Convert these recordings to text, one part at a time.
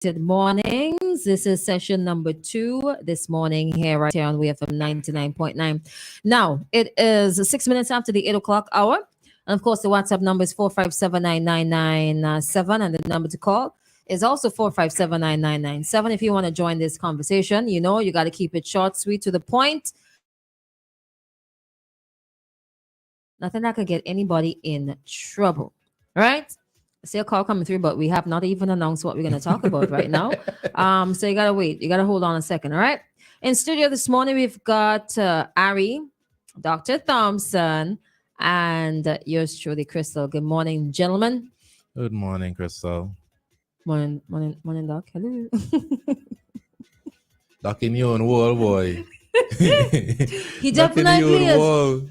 Good mornings. This is session number 2 this morning here right here on WEFM 99.9. Now, it is 6 minutes after the 8 o'clock hour. And of course, the WhatsApp number is 4579997. And the number to call is also 4579997. If you want to join this conversation, you know, you got to keep it short, sweet, to the point. Nothing that could get anybody in trouble. All right? I see a call coming through, but we have not even announced what we're going to talk about right now. So you got to wait. You got to hold on a second. All right. In studio this morning, we've got Ari, Dr. Thompson, and yours truly, Christal. Good morning, gentlemen. Good morning, Christal. Morning, Doc. Hello. Doc in your own wall, boy. He definitely is. Wall.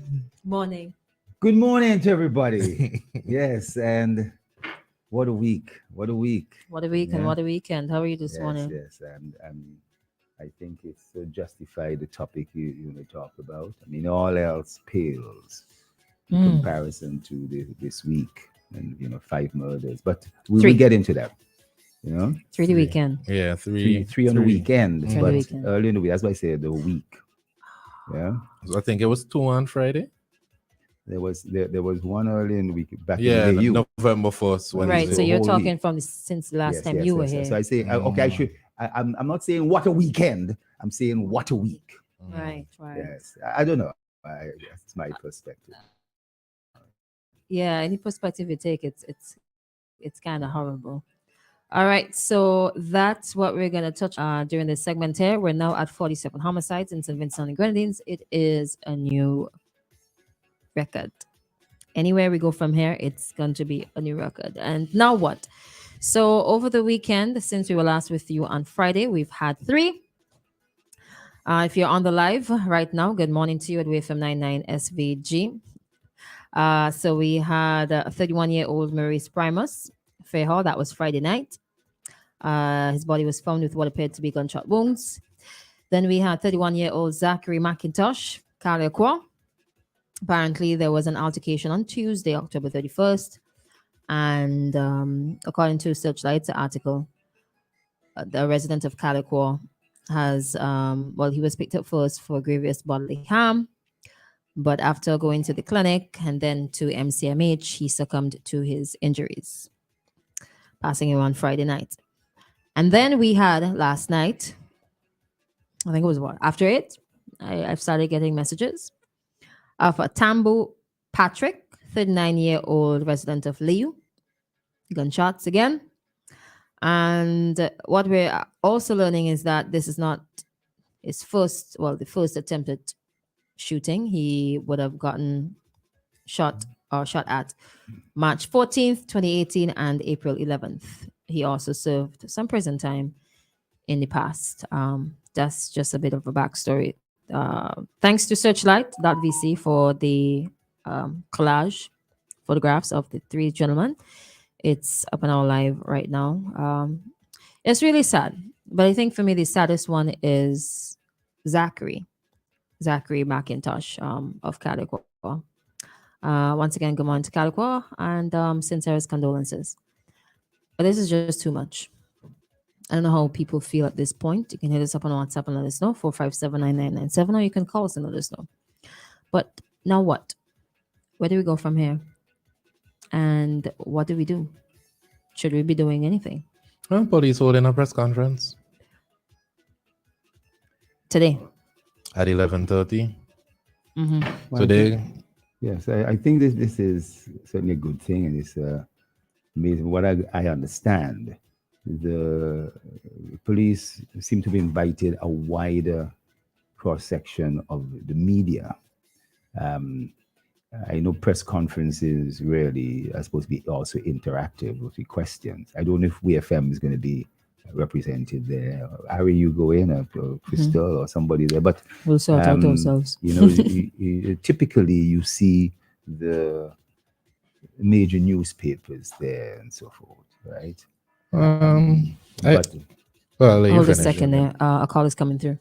Morning. Good morning to everybody. Yes, and what a week. What a week. What a week and what a weekend. How are you this morning? Yes, and I think it's justified the topic you want to talk about. I mean, all else pales in comparison to this week and, 5 murders. But we will get into that, 3 the weekend. Yeah, three on the weekend. But early in the week, that's why I say the week. Yeah. So I think it was 2 on Friday. There was one early in the week back in the November 1st. Right, so you're talking from since the last time you were here. So I say, okay, I'm not saying what a weekend. I'm saying what a week. Right. Yes, I don't know. That's my perspective. Yeah, any perspective you take, it's kind of horrible. All right, so that's what we're going to touch during this segment here. We're now at 47 homicides in St. Vincent and Grenadines. It is a new record. Anywhere we go from here, it's going to be a new record. And now what? So over the weekend, since we were last with you on Friday, we've had 3. If you're on the live right now, good morning to you at WEFM 99 SVG. So we had a 31-year-old Maurice Primus Fairhall. That was Friday night. His body was found with what appeared to be gunshot wounds. Then we had 31-year-old Zachary McIntosh, Caliacroix. Apparently, there was an altercation on Tuesday, October 31st. And according to Searchlight's article, the resident of Caliacroix has, he was picked up first for grievous bodily harm. But after going to the clinic and then to MCMH, he succumbed to his injuries, passing away on Friday night. And then we had last night, I think it was after 8, I've started getting messages of a Tambu Patrick, 39-year-old resident of Liu. Gunshots again. And what we're also learning is that this is not his the first attempted shooting. He would have gotten shot at March 14th, 2018 and April 11th. He also served some prison time in the past. That's just a bit of a backstory. Thanks to Searchlight.vc for the collage photographs of the 3 gentlemen. It's up on our live right now. It's really sad, but I think for me the saddest one is Zachary McIntosh of Caliacroix. Once again, good morning to Caliacroix and sincerest condolences. But this is just too much. I don't know how people feel at this point. You can hit us up on WhatsApp and let us know, 4579997, or you can call us and let us know. But now what? Where do we go from here? And what do we do? Should we be doing anything? Well, police holding a press conference today at 11:30. Today. Yes, I think this is certainly a good thing, and it's amazing. What I understand, the police seem to have invited a wider cross-section of the media. I know press conferences really are supposed to be also interactive with the questions. I don't know if WEFM is going to be represented there. Harry, you go in, or Christal or somebody there. But we'll sort out ourselves. Typically you see the major newspapers there and so forth, right? Hold a second there. A call is coming through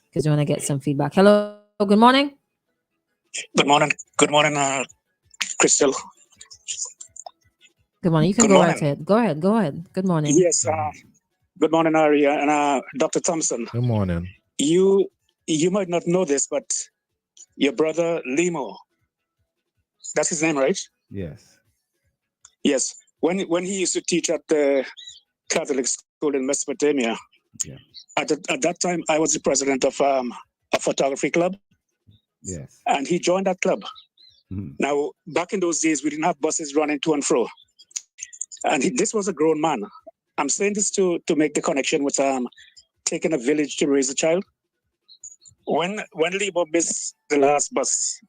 because we want to get some feedback. Hello, good morning. Good morning, Christal. Good morning. You can go right ahead. Go ahead. Good morning. Yes, Good morning, Aria and Dr. Thompson. Good morning. You might not know this, but your brother Limo, that's his name, right? Yes. Yes. When he used to teach at the Catholic school in Mesopotamia, Yeah. at that time I was the president of a photography club, Yes. and he joined that club. Mhm. Now, back in those days, we didn't have buses running to and fro, and this was a grown man. I'm saying this to make the connection with taking a village to raise a child. When Limo missed the last bus,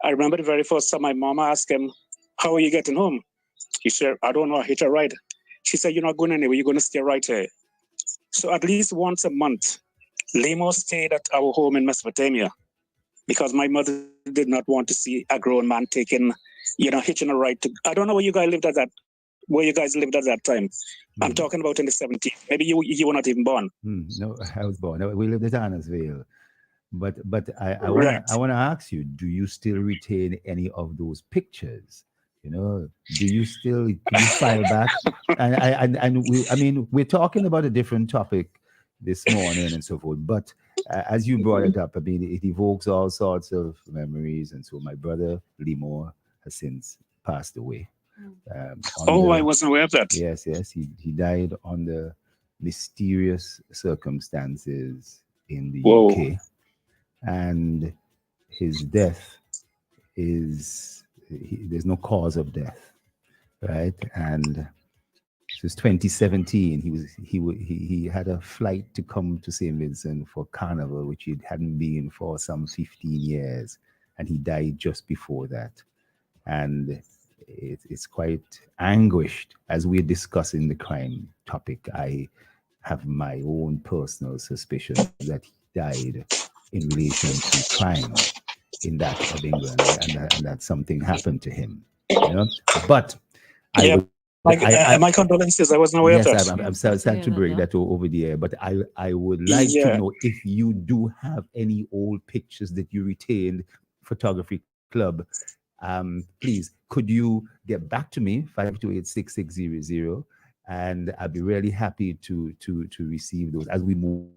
I remember the very first time my mama asked him, "How are you getting home?" He said, "I don't know, I hit a ride." She said, "You're not going anywhere, you're going to stay right here." So at least once a month, Limo stayed at our home in Mesopotamia because my mother did not want to see a grown man taking, hitching a ride to. I don't know where you guys lived at that time. I'm talking about in the 70s. Maybe you were not even born. No, I was born. We lived at Annesville. But I Right. wanna ask you, do you still retain any of those pictures? Do you still, can you file back? And we're talking about a different topic this morning and so forth, but as you brought it up, I mean, it evokes all sorts of memories. And so my brother Limor has since passed away. I wasn't aware of that. Yes, he died under mysterious circumstances in the Whoa. UK, and his death there's no cause of death, right? And since 2017, he had a flight to come to St. Vincent for Carnival, which he hadn't been for some 15 years, and he died just before that. And it's quite anguished as we're discussing the crime topic. I have my own personal suspicion that he died in relation to crime in that of England, and that something happened to him. But Yeah, I my condolences. I wasn't aware of yes, that. I'm sad to break that over the air, but I would like to know if you do have any old pictures that you retained, photography club. Please, could you get back to me, 528-6600, and I'd be really happy to receive those as we move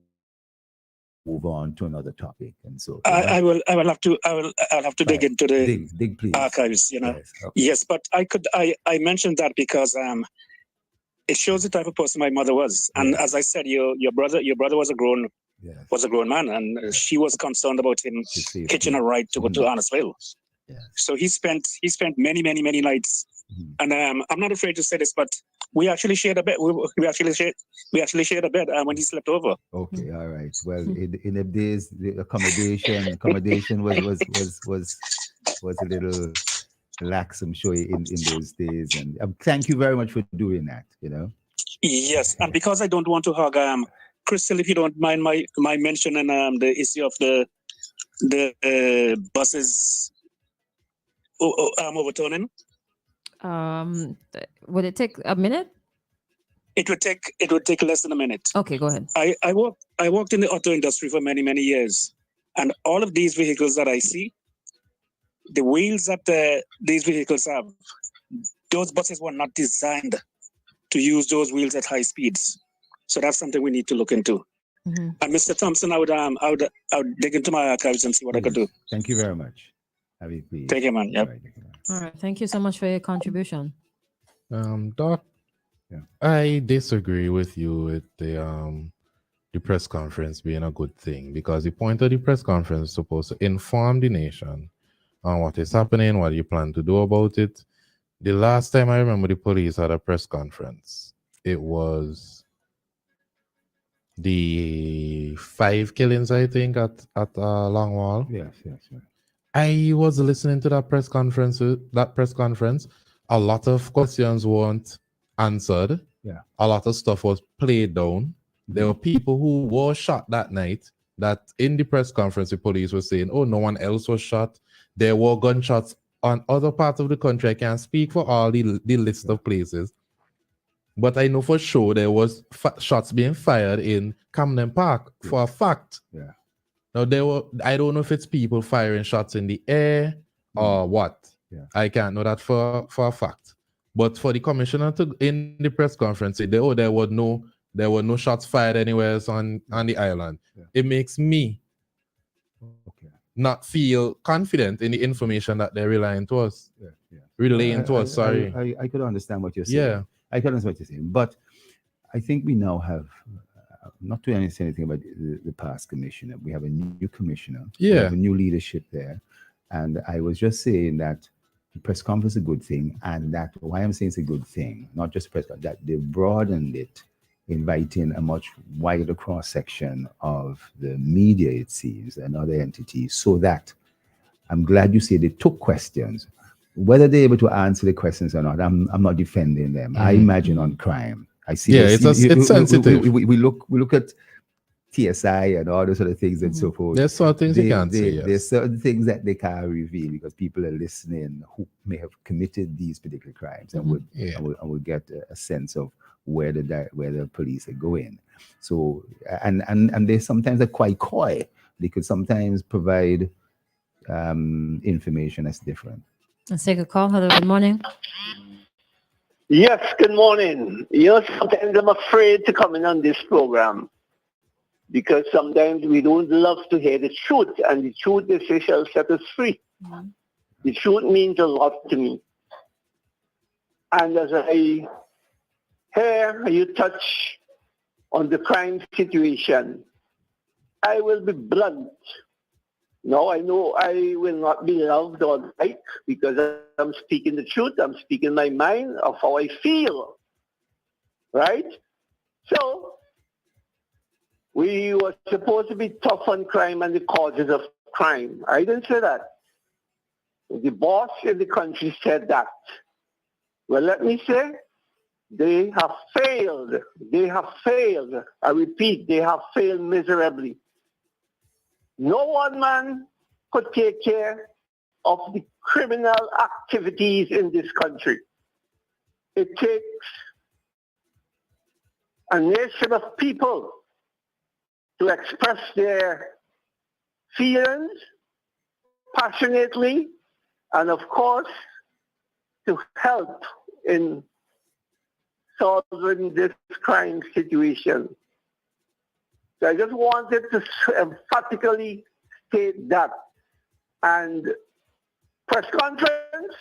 on to another topic. And so I'll have to dig into the dig please. archives, Yes, okay. Yes, but I mentioned that because it shows the type of person my mother was. And as I said, your brother was a grown man, and she was concerned about him hitching a ride to go to Annesville. Yes. So he spent many nights, and I'm not afraid to say this, but we actually shared a bed. We actually shared a bed when he slept over. Okay, all right. Well, in the days, the accommodation was a little lax, I'm sure, in those days. And thank you very much for doing that. Yes, and because I don't want to hug Christal, if you don't mind my mentioning the issue of the buses overturning. Would it take a minute? It would take less than a minute. Okay, go ahead. I worked in the auto industry for many years, and all of these vehicles that I see, the wheels that these vehicles have, those buses were not designed to use those wheels at high speeds. So that's something we need to look into. And Mr. Thompson, I would dig into my archives and see what I could do. Thank you very much. Please. Thank you, man. Yep. All right. Thank you so much for your contribution. Doc, I disagree with you with the press conference being a good thing, because the point of the press conference is supposed to inform the nation on what is happening, what you plan to do about it. The last time I remember the police had a press conference, it was the 5 killings, I think, at Longwall. Yes. I was listening to that press conference. A lot of questions weren't answered. Yeah. A lot of stuff was played down. There were people who were shot that night that in the press conference, the police were saying, oh, no one else was shot. There were gunshots on other parts of the country. I can't speak for all the list of places, but I know for sure there was shots being fired in Camden Park for a fact. Yeah. Now, I don't know if it's people firing shots in the air or what. Yeah. I can't know that for a fact. But for the commissioner to, in the press conference, say, there were no there were no shots fired anywhere else on the island. Yeah. It makes me Okay. not feel confident in the information that they're relying to us, Yeah. relaying to us. Sorry. I could understand what you're saying. Yeah. I could understand what you're saying. But I think we now have, not to say anything about the past commissioner, we have a new commissioner. We Yeah. have a new leadership there. And I was just saying that the press conference is a good thing. And that why I'm saying it's a good thing, not just press conference, that they broadened it, inviting a much wider cross section of the media, it seems, and other entities, so that I'm glad you say they took questions. Whether they're able to answer the questions or not, I'm not defending them. I imagine on crime. I see. Yeah, it's sensitive. We look at TSI and all those other things and so forth. There's certain things you can't say. Yes. There's certain things that they can't reveal because people are listening who may have committed these particular crimes and would get a sense of where the police are going. So and they sometimes are quite coy. They could sometimes provide information that's different. Let's take a call. Hello, good morning. Yes, good morning. Sometimes I'm afraid to come in on this program because sometimes we don't love to hear the truth, and the truth, they say, shall set us free. Mm-hmm. The truth means a lot to me. And as I hear you touch on the crime situation, I will be blunt. No, I know I will not be loved or liked because I'm speaking the truth. I'm speaking my mind of how I feel. Right? So, we were supposed to be tough on crime and the causes of crime. I didn't say that. The boss in the country said that. Well, let me say, they have failed. They have failed. I repeat, they have failed miserably. No one man could take care of the criminal activities in this country. It takes a nation of people to express their feelings passionately and, of course, to help in solving this crime situation. So I just wanted to emphatically state that. And press conference,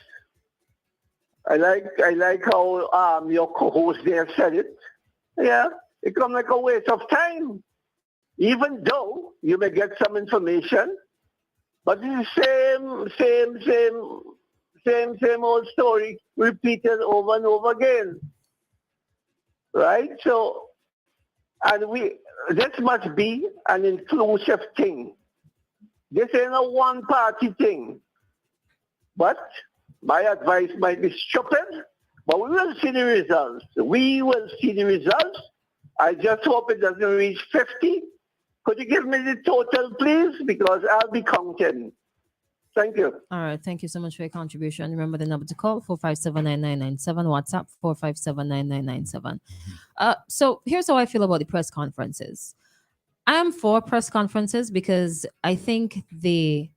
I like how your co-host there said it. Yeah, it comes like a waste of time. Even though you may get some information, but it's the same old story repeated over and over again. Right? So, and this must be an inclusive thing. This ain't a one-party thing. But my advice might be stupid, but we will see the results. We will see the results. I just hope it doesn't reach 50. Could you give me the total, please? Because I'll be counting. Thank you. All right. Thank you so much for your contribution. Remember the number to call, 457-9997. WhatsApp, 457-9997. So here's how I feel about the press conferences. I am for press conferences because I think they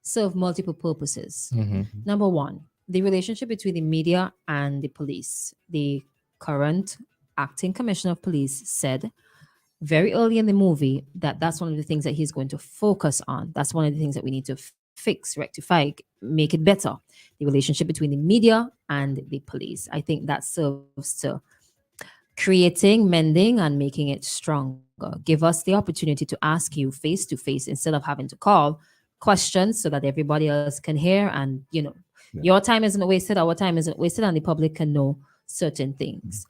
serve multiple purposes. Mm-hmm. Number one, the relationship between the media and the police. The current acting commissioner of police said very early in the movie that that's one of the things that he's going to focus on. That's one of the things that we need to fix, rectify, make it better. The relationship between the media and the police. I think that serves to creating, mending, and making it stronger. Give us the opportunity to ask you face to face instead of having to call questions so that everybody else can hear and, your time isn't wasted, our time isn't wasted, and the public can know certain things.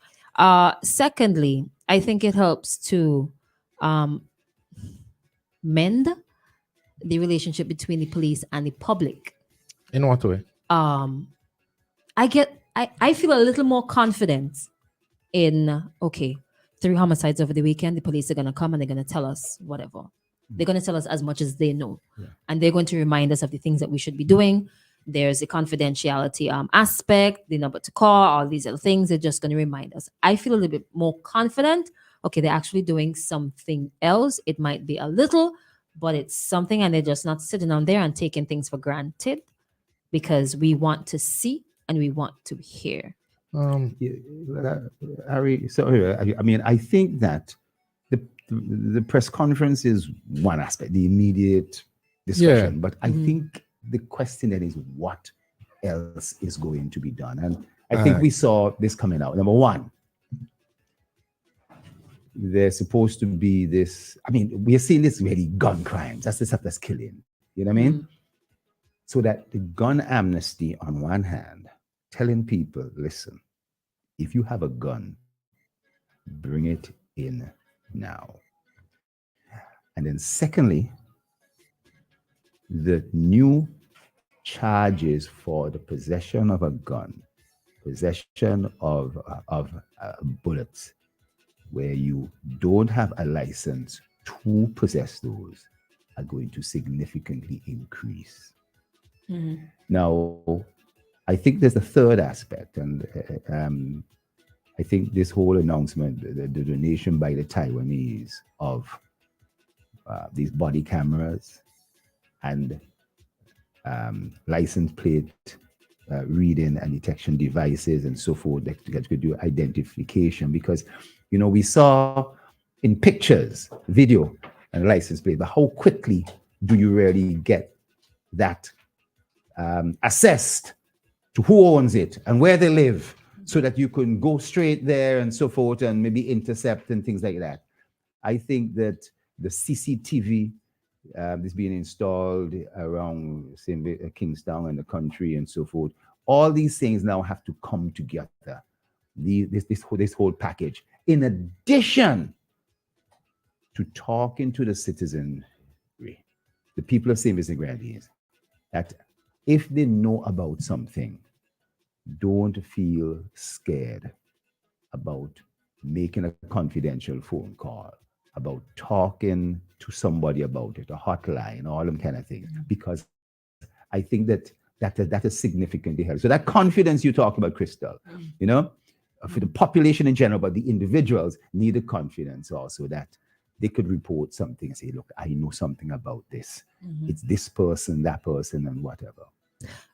Secondly, I think it helps to mend the relationship between the police and the public. In what way? I feel a little more confident in, 3 homicides over the weekend, the police are going to come and they're going to tell us whatever. They're going to tell us as much as they know. Yeah. And they're going to remind us of the things that we should be doing. There's a confidentiality aspect, the number to call, all these other things. They're just going to remind us. I feel a little bit more confident. Okay, they're actually doing something else. It might be a little, but it's something, and they're just not sitting on there and taking things for granted because we want to see and we want to hear. Harry, sorry, I mean, I think that the press conference is one aspect, the immediate discussion, but I think the question then is what else is going to be done? And I think we saw this coming out. Number one, there's supposed to be this, I mean, we are seeing this really gun crimes. That's the stuff that's killing. You know what I mean? So that the gun amnesty on one hand, telling people, listen, if you have a gun, bring it in now. And then secondly, the new charges for the possession of a gun, possession of bullets, where you don't have a license to possess those, are going to significantly increase. Now, I think there's a third aspect, and I think this whole announcement, the donation by the Taiwanese of these body cameras and license plate reading and detection devices and so forth that could do identification, because we saw in pictures, video, and license plate, but how quickly do you really get that assessed to who owns it and where they live, so that you can go straight there and so forth and maybe intercept and things like that. I think that the CCTV is being installed around Kingstown and the country and so forth. All these things now have to come together. This whole package, in addition to talking to the citizenry, the people of St. Vincent Grenadines, that if they know about something, don't feel scared about making a confidential phone call, about talking to somebody about it, a hotline, all them kind of things, because I think that is significantly helpful. So that confidence you talk about, Christal, for the population in general, but the individuals need the confidence also that they could report something and say, look, I know something about this. It's this person, that person, and whatever.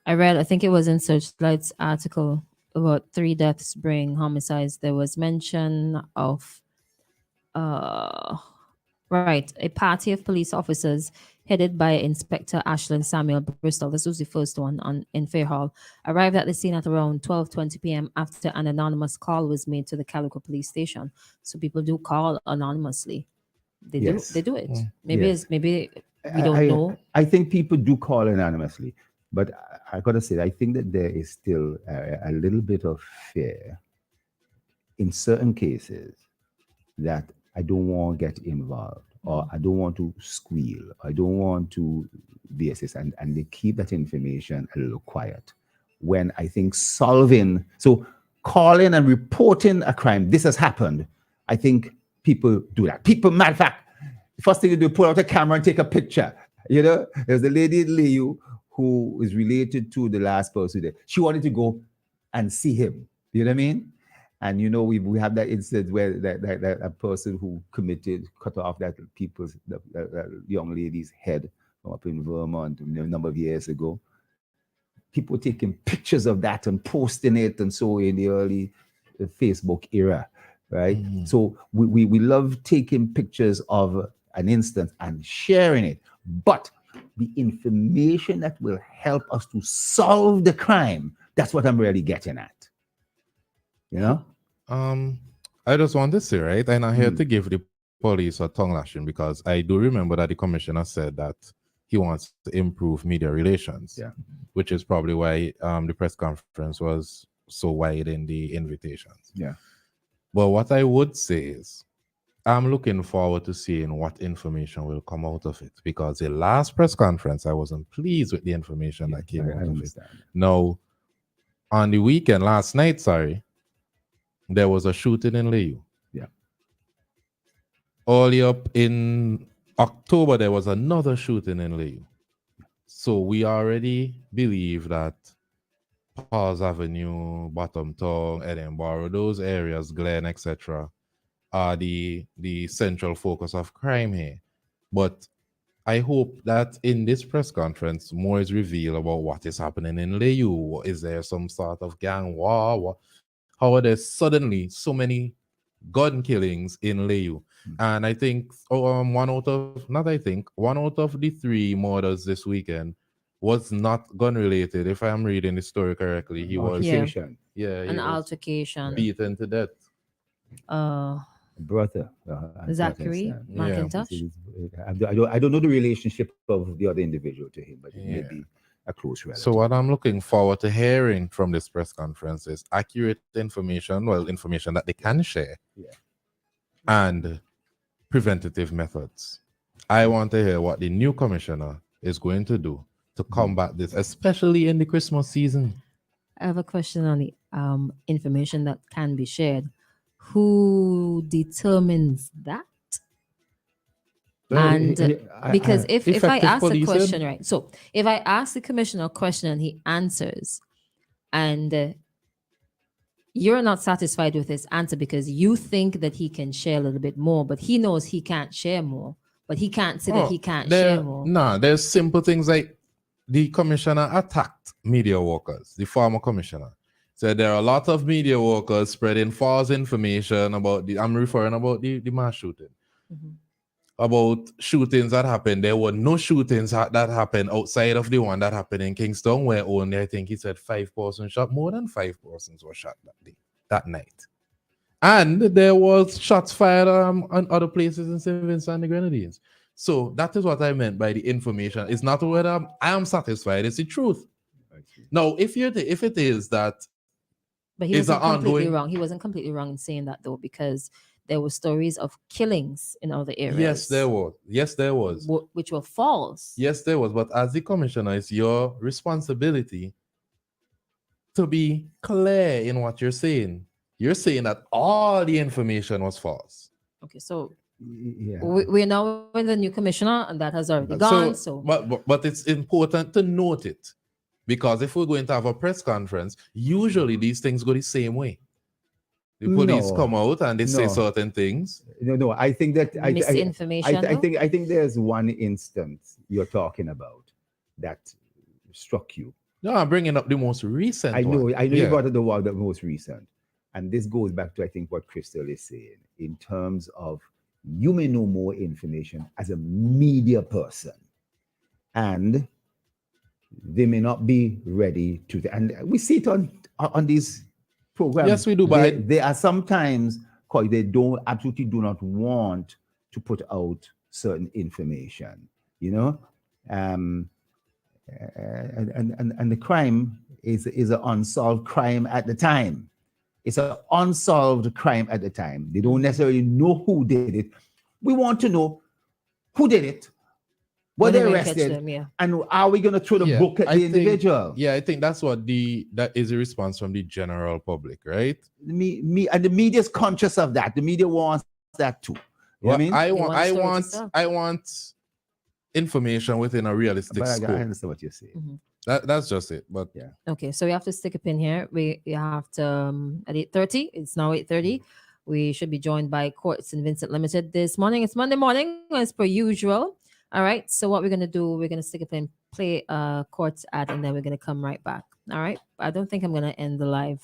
I read, I think it was in Searchlight's article about 3 deaths bring homicides. There was mention of a party of police officers headed by Inspector Ashland Samuel Bristol. This was the first one in Fairhall. Arrived at the scene at around 12:20 p.m. after an anonymous call was made to the Calico police station. So people do call anonymously. They do it. Maybe we don't know. I think people do call anonymously, but I gotta say, I think that there is still a little bit of fear in certain cases that I don't want to get involved, or I don't want to squeal, I don't want to be assistant, and they keep that information a little quiet. When I think calling and reporting a crime, this has happened, I think people do that. People, matter of fact, the first thing they do, pull out a camera and take a picture. There's the lady in Liu who is related to the last person there. She wanted to go and see him. You know what I mean? And we have that incident where that a person who cut off that young lady's head up in Vermont a number of years ago. People taking pictures of that and posting it, and so in the early Facebook era, right? So we love taking pictures of an instance and sharing it, but the information that will help us to solve the crime, that's what I'm really getting at. I just want to say, right, and I'm here to give the police a tongue lashing, because I do remember that the commissioner said that he wants to improve media relations, which is probably why the press conference was so wide in the invitations. But what I would say is, I'm looking forward to seeing what information will come out of it, because the last press conference, I wasn't pleased with the information that came out of it. Now, on the weekend, last night, there was a shooting in Liu. Early up in October, there was another shooting in Liu. So we already believe that Paul's Avenue, Bottom Town, Edinburgh, those areas, Glen, etc., are the central focus of crime here. But I hope that in this press conference, more is revealed about what is happening in Liu. Is there some sort of gang war? how there's suddenly so many gun killings in Layu. And I think one out of the 3 murders this weekend was not gun related. If I'm reading the story correctly, he was Altercation. he An was altercation. beaten to death. Brother. Zachary Yeah. McIntosh. I don't know the relationship of the other individual to him, but it may Yeah. be a close relative. So what I'm looking forward to hearing from this press conference is accurate information, information that they can share, and preventative methods. I want to hear what the new commissioner is going to do to combat this, especially in the Christmas season. I have a question on the information that can be shared. Who determines that? And because if I effective ask the policing. question, right? So if I ask the commissioner a question and he answers, and you're not satisfied with his answer because you think that he can share a little bit more, but he knows he can't share more, but he can't say that he can't share more. No, there's simple things like the commissioner attacked media workers, the former commissioner. So there are a lot of media workers spreading false information about I'm referring about the mass shooting. About shootings that happened. There were no shootings that happened outside of the one that happened in Kingston, where only, I think he said 5 persons shot. More than 5 persons were shot that night. And there was shots fired on other places in St. Vincent and the Grenadines. So that is what I meant by the information. It's not whether I am satisfied, it's the truth. Now, if it is that, but he wasn't completely wrong. He wasn't completely wrong in saying that, though, because there were stories of killings in other areas. Yes, there was. Which were false. Yes, there was. But as the commissioner, it's your responsibility to be clear in what you're saying. You're saying that all the information was false. Okay, so we're now with the new commissioner, and that has already gone. But it's important to note it, because if we're going to have a press conference, usually these things go the same way. The police come out and they say certain things. No. I think that misinformation. I think there's one instance you're talking about that struck you. No, I'm bringing up the most recent. I know you brought up the most recent, and this goes back to, I think, what Christal is saying in terms of you may know more information as a media person, and they may not be ready to. And we see it on these programs. Yes, we do. But they are sometimes they absolutely do not want to put out certain information, and the crime is an unsolved crime at the time. It's an unsolved crime at the time. They don't necessarily know who did it. We want to know who did it. Were they arrested? And are we going to throw the book at the individual? I think that's that is a response from the general public, right? Me and the media is conscious of that. The media wants that too. I want information within a realistic scope. I understand what you're saying. That's just it. But okay, so we have to stick a pin here. We have to at 8:30. It's now 8:30. We should be joined by Court St. Vincent Limited this morning. It's Monday morning as per usual. All right. So what we're gonna do? We're gonna stick a pin, play a court ad, and then we're gonna come right back. All right. I don't think I'm gonna end the live.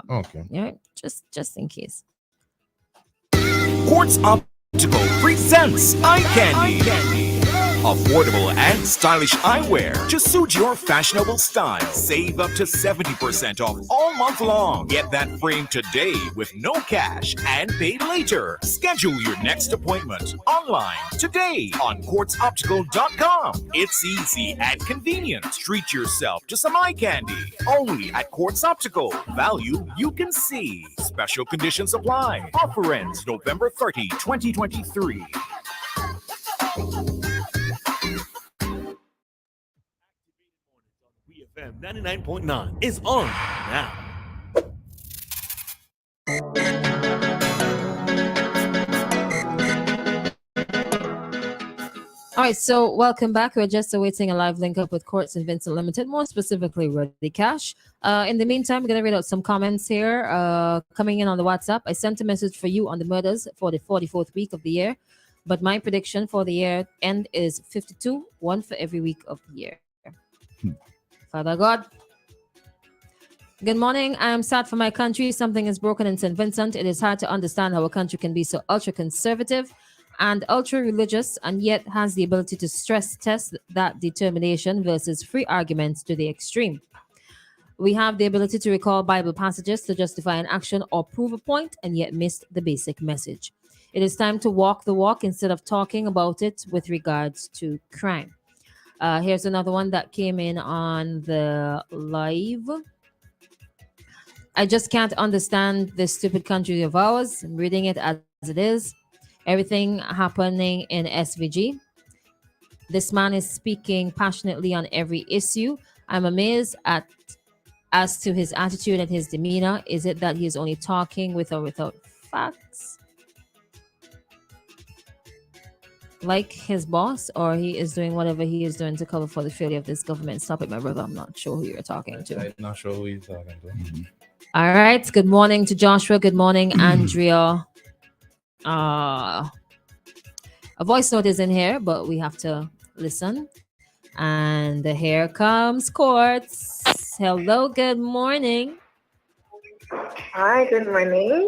Okay. Yeah. Just in case. Quartz Optical presents Eye Candy. Affordable and stylish eyewear to suit your fashionable style. Save up to 70% off all month long. Get that frame today with no cash and pay later. Schedule your next appointment online today on quartzoptical.com. It's easy and convenient. Treat yourself to some eye candy. Only at Quartz Optical. Value you can see. Special conditions apply. Offer ends November 30, 2023. WEFM 99.9 is on now. All right, so welcome back. We're just awaiting a live link up with Court St. Vincent Limited, more specifically Ready Cash. In the meantime, we're going to read out some comments here coming in on the WhatsApp. I sent a message for you on the murders for the 44th week of the year, but my prediction for the year end is 52, one for every week of the year. Father God, Good morning. I am sad for my country. Something is broken in St. Vincent. It is hard to understand how a country can be so ultra conservative and ultra religious and yet has the ability to stress test that determination versus free arguments to the extreme. We have the ability to recall Bible passages to justify an action or prove a point and yet miss the basic message. It is time to walk the walk instead of talking about it with regards to crime. Here's another one that came in on the live. I just can't understand this stupid country of ours. I'm reading it as it is. Everything happening in SVG. This man is speaking passionately on every issue. I'm amazed at as to his attitude and his demeanor. Is it that he is only talking with or without facts? Like his boss, or he is doing whatever he is doing to cover for the failure of this government? Stop it, my brother. I'm not sure who you're talking to. I'm not sure who he's talking to. All right. Good morning to Joshua. Good morning, Andrea. A voice note is in here, but we have to listen. And here comes Quartz. Hello, good morning. Hi, good morning.